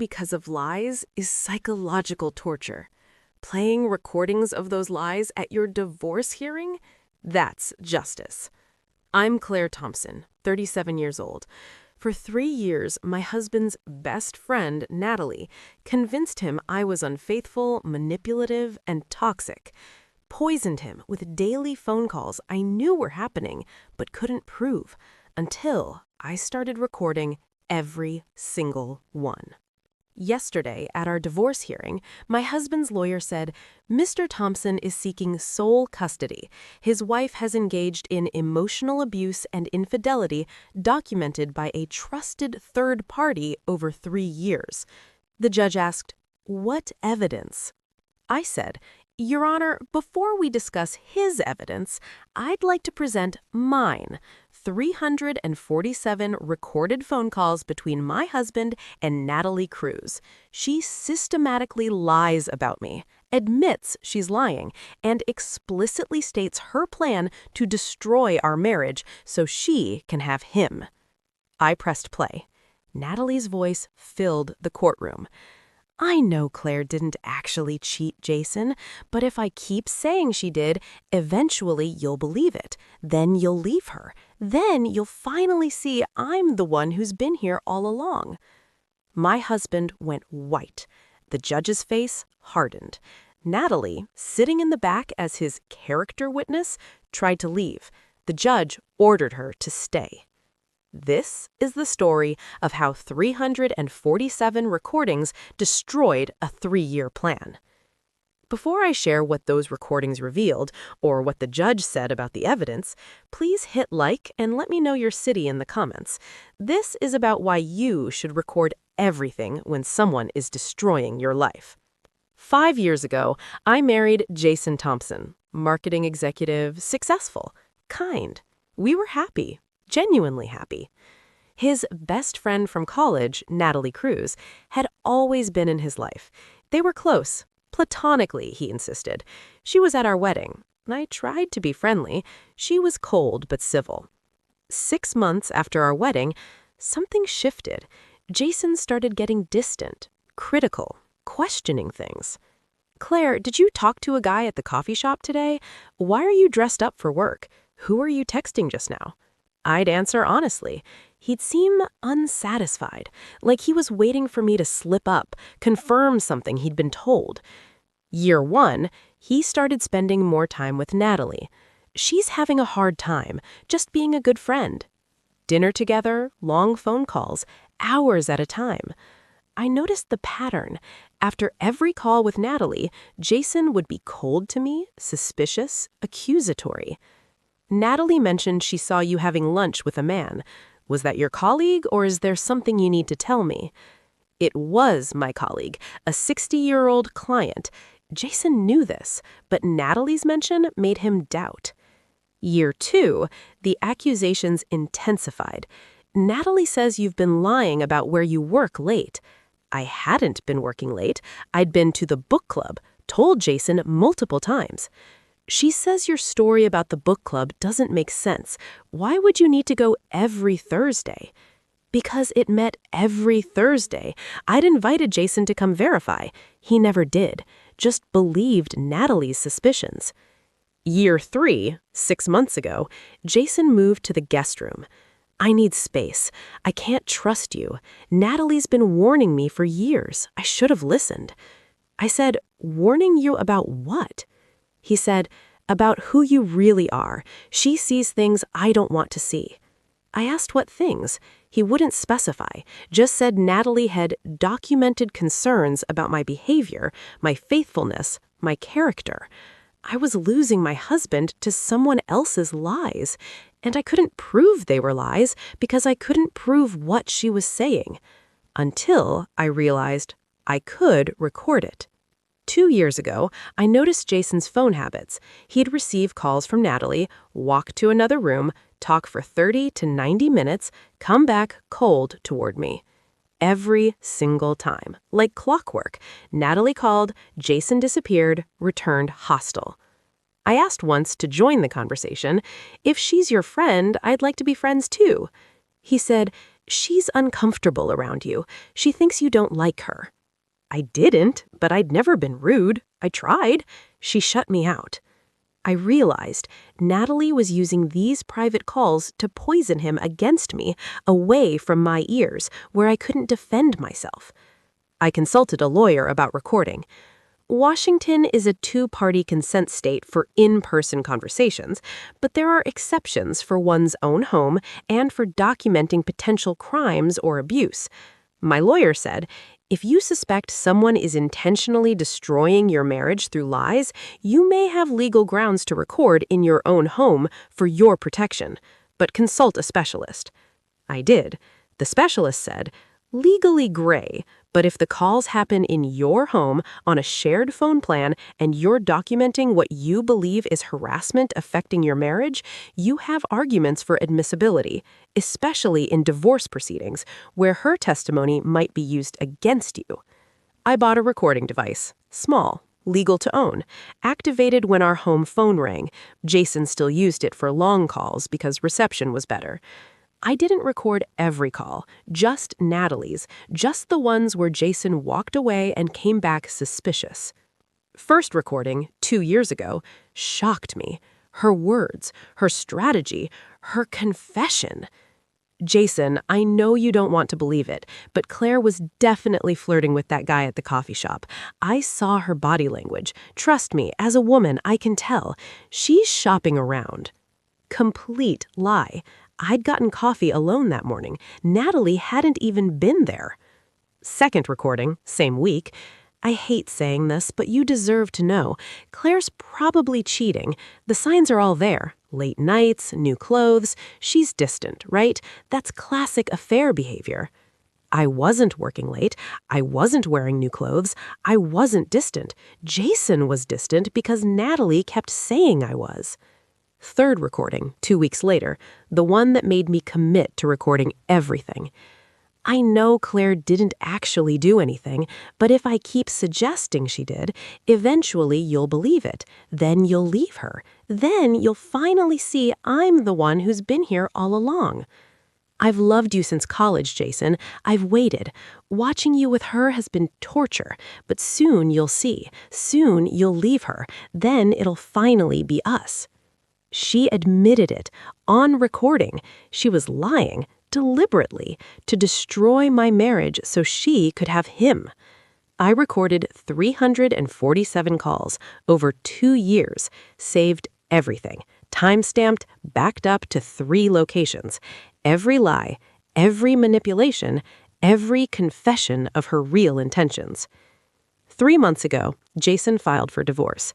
because of lies is psychological torture. Playing recordings of those lies at your divorce hearing? That's justice. I'm Claire Thompson, 37 years old. For 3 years, my husband's best friend, Natalie, convinced him I was unfaithful, manipulative, and toxic. Poisoned him with daily phone calls I knew were happening but couldn't prove, until I started recording every single one. Yesterday, at our divorce hearing, my husband's lawyer said, Mr. Thompson is seeking sole custody. His wife has engaged in emotional abuse and infidelity documented by a trusted third party over 3 years. The judge asked, "What evidence?" I said, "Your Honor, before we discuss his evidence, I'd like to present mine. 347 recorded phone calls between my husband and Natalie Cruz. She systematically lies about me, admits she's lying, and explicitly states her plan to destroy our marriage so she can have him." I pressed play. Natalie's voice filled the courtroom. "I know Claire didn't actually cheat Jason, but if I keep saying she did, eventually you'll believe it. Then you'll leave her. Then you'll finally see I'm the one who's been here all along." My husband went white. The judge's face hardened. Natalie, sitting in the back as his character witness, tried to leave. The judge ordered her to stay. This is the story of how 347 recordings destroyed a 3-year plan. Before I share what those recordings revealed, or what the judge said about the evidence, please hit like and let me know your city in the comments. This is about why you should record everything when someone is destroying your life. 5 years ago, I married Jason Thompson, marketing executive, successful, kind. We were happy. Genuinely happy. His best friend from college, Natalie Cruz, had always been in his life. They were close, platonically, he insisted. She was at our wedding. I tried to be friendly. She was cold but civil. 6 months after our wedding, something shifted. Jason started getting distant, critical, questioning things. "Claire, did you talk to a guy at the coffee shop today? Why are you dressed up for work? Who are you texting just now?" I'd answer honestly. He'd seem unsatisfied, like he was waiting for me to slip up, confirm something he'd been told. Year 1, he started spending more time with Natalie. She's having a hard time, just being a good friend. Dinner together, long phone calls, hours at a time. I noticed the pattern. After every call with Natalie, Jason would be cold to me, suspicious, accusatory. "Natalie mentioned she saw you having lunch with a man. Was that your colleague, or is there something you need to tell me?" It was my colleague, a 60-year-old client. Jason knew this, but Natalie's mention made him doubt. Year 2, the accusations intensified. "Natalie says you've been lying about where you work late." I hadn't been working late. I'd been to the book club, told Jason multiple times. "She says your story about the book club doesn't make sense. Why would you need to go every Thursday?" Because it met every Thursday. I'd invited Jason to come verify. He never did, just believed Natalie's suspicions. Year 3, 6 months ago, Jason moved to the guest room. "I need space. I can't trust you. Natalie's been warning me for years. I should have listened." I said, "Warning you about what?" He said, "About who you really are. She sees things I don't want to see." I asked what things. He wouldn't specify, just said Natalie had documented concerns about my behavior, my faithfulness, my character. I was losing my husband to someone else's lies, and I couldn't prove they were lies because I couldn't prove what she was saying. Until I realized I could record it. 2 years ago, I noticed Jason's phone habits. He'd receive calls from Natalie, walk to another room, talk for 30 to 90 minutes, come back cold toward me. Every single time, like clockwork, Natalie called, Jason disappeared, returned hostile. I asked once to join the conversation. "If she's your friend, I'd like to be friends too." He said, "She's uncomfortable around you. She thinks you don't like her." I didn't, but I'd never been rude. I tried. She shut me out. I realized Natalie was using these private calls to poison him against me, away from my ears, where I couldn't defend myself. I consulted a lawyer about recording. Washington is a two-party consent state for in-person conversations, but there are exceptions for one's own home and for documenting potential crimes or abuse. My lawyer said, if you suspect someone is intentionally destroying your marriage through lies, you may have legal grounds to record in your own home for your protection, but consult a specialist. I did. The specialist said, legally gray, but if the calls happen in your home on a shared phone plan and you're documenting what you believe is harassment affecting your marriage, you have arguments for admissibility, especially in divorce proceedings, where her testimony might be used against you. I bought a recording device, small, legal to own, activated when our home phone rang. Jason still used it for long calls because reception was better. I didn't record every call, just Natalie's, just the ones where Jason walked away and came back suspicious. First recording, 2 years ago, shocked me. Her words, her strategy, her confession. Jason, I know you don't want to believe it, but Claire was definitely flirting with that guy at the coffee shop. I saw her body language. Trust me, as a woman, I can tell. She's shopping around. Complete lie. I'd gotten coffee alone that morning. Natalie hadn't even been there. Second recording, same week. I hate saying this, but you deserve to know. Claire's probably cheating. The signs are all there. Late nights, new clothes. She's distant, right? That's classic affair behavior. I wasn't working late. I wasn't wearing new clothes. I wasn't distant. Jason was distant because Natalie kept saying I was. Third recording, 2 weeks later, the one that made me commit to recording everything. I know Claire didn't actually do anything, but if I keep suggesting she did, eventually you'll believe it. Then you'll leave her. Then you'll finally see I'm the one who's been here all along. I've loved you since college, Jason. I've waited. Watching you with her has been torture, but soon you'll see. Soon you'll leave her. Then it'll finally be us. She admitted it, on recording. She was lying, deliberately, to destroy my marriage so she could have him. I recorded 347 calls over 2 years, saved everything, time-stamped, backed up to 3 locations. Every lie, every manipulation, every confession of her real intentions. 3 months ago, Jason filed for divorce.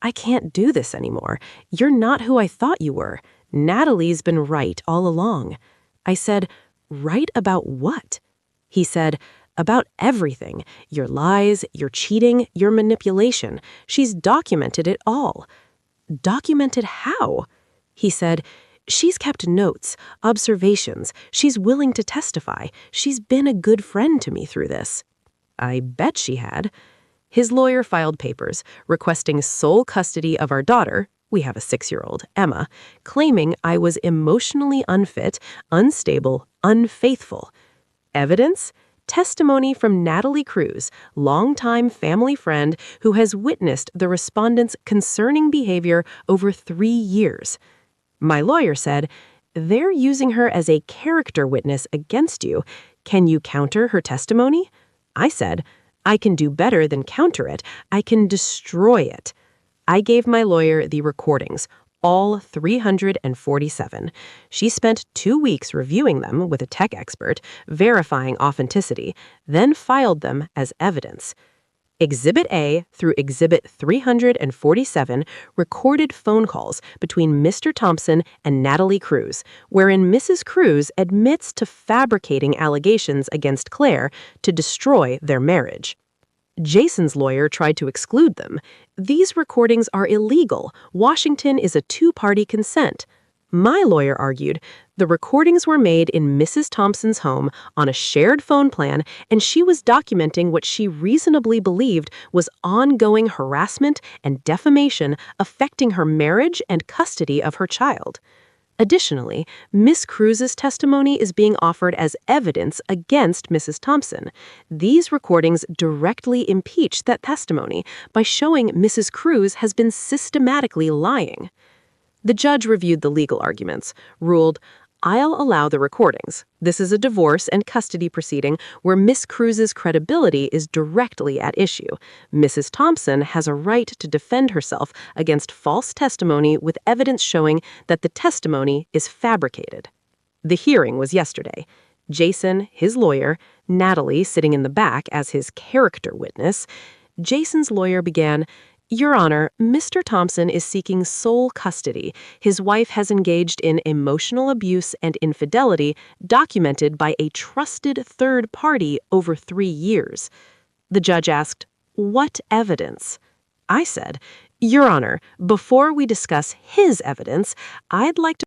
I can't do this anymore. You're not who I thought you were. Natalie's been right all along. I said, right about what? He said, about everything. Your lies, your cheating, your manipulation. She's documented it all. Documented how? He said, she's kept notes, observations. She's willing to testify. She's been a good friend to me through this. I bet she had. His lawyer filed papers requesting sole custody of our daughter, we have a 6-year-old, Emma, claiming I was emotionally unfit, unstable, unfaithful. Evidence? Testimony from Natalie Cruz, longtime family friend who has witnessed the respondent's concerning behavior over 3 years. My lawyer said, they're using her as a character witness against you. Can you counter her testimony? I said, I can do better than counter it. I can destroy it. I gave my lawyer the recordings, all 347. She spent 2 weeks reviewing them with a tech expert, verifying authenticity, then filed them as evidence. Exhibit A through Exhibit 347 recorded phone calls between Mr. Thompson and Natalie Cruz, wherein Mrs. Cruz admits to fabricating allegations against Claire to destroy their marriage. Jason's lawyer tried to exclude them. These recordings are illegal. Washington is a two-party consent. My lawyer argued the recordings were made in Mrs. Thompson's home on a shared phone plan, and she was documenting what she reasonably believed was ongoing harassment and defamation affecting her marriage and custody of her child. Additionally, Miss Cruz's testimony is being offered as evidence against Mrs. Thompson. These recordings directly impeach that testimony by showing Mrs. Cruz has been systematically lying. The judge reviewed the legal arguments, ruled, "I'll allow the recordings. This is a divorce and custody proceeding where Miss Cruz's credibility is directly at issue. Mrs. Thompson has a right to defend herself against false testimony with evidence showing that the testimony is fabricated." The hearing was yesterday. Jason, his lawyer, Natalie sitting in the back as his character witness. Jason's lawyer began, "Your Honor, Mr. Thompson is seeking sole custody. His wife has engaged in emotional abuse and infidelity documented by a trusted third party over 3 years." The judge asked, "What evidence?" I said, "Your Honor, before we discuss his evidence, I'd like to